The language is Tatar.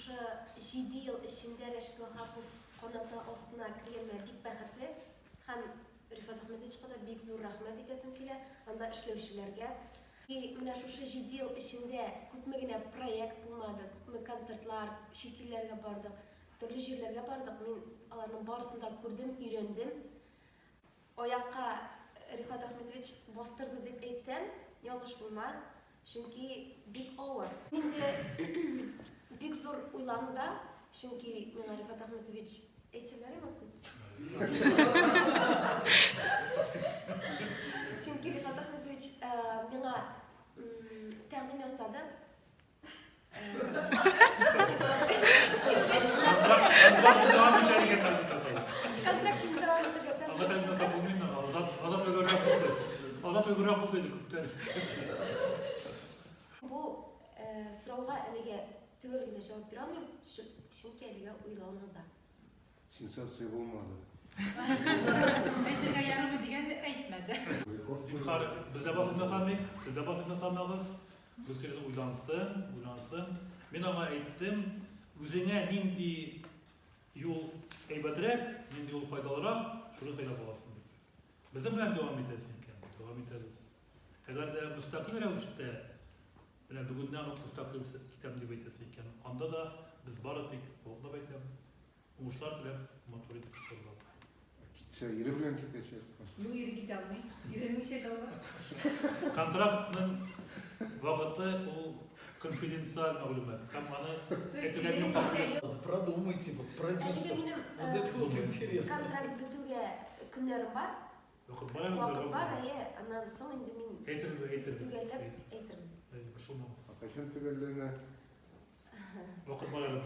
Uşu 7 yıl içinde Reşit Vahapov qonati ostuna kirganman bek baxtli. Ham Rifat Ahmedovich kadar bek zo'r rahmat aytasim kela anda ishlovchilarga. Mana shu 7 yıl içinde ko'pmagina proyekt bo'lmadi, ko'pmi konsertlar, chet ellarga bordik, turli yerlarga bordik. Men ularning barisida ko'rdim, o'rgandim. Oyoqqa Rifat Ahmedovich bostirdi deb aytsam, yanlış bo'lmas. Chunki bek og'ir. Endi bek zo'r o'ylanuvda, chunki men Rifat Ahmedovich aytsam bo'lsin. Chunki Rifat Ahmedovich menga taqdim yasadi. Kontraktim devam ettirdim. Azat ögürap buldu dedi kuptan. Bu so'rovga haliga tug'ilgina javob bera olmayman. Chunki haliga o'ylanuvda. Sensatsiya bo'lmadi. Aytgan yarimi deganda aytmadi. Bizde basında sanmayın, sizde basında sanmağız. Biz kere uylansın. Ben ama ayttim, üzerine nindi yol eybetrek, nindi yol faydalırak, şunu saylap olasın. Bizim bilen devam edesin. Devam ederiz. Eğer de müstakil revişte, bugünden o müstakil kitabını deb aytasın, onda da biz baratik, oğla baytam, uğuşlar tilep, motorit kısırlar. Gitse yeri bilen gidecek. Bu yeri git almayın. Gidenin işe çalma. Kontraktın vakti o konfidensial malumat. Kamana etkilerini Продумайте, продюсер. Вот это вот интересно. Kontrakt bituga kunlarim bor. Vaqt bor, andan so'ng endi men tugallab aytdim. Qachon tugallarni? Vaqt bor edi.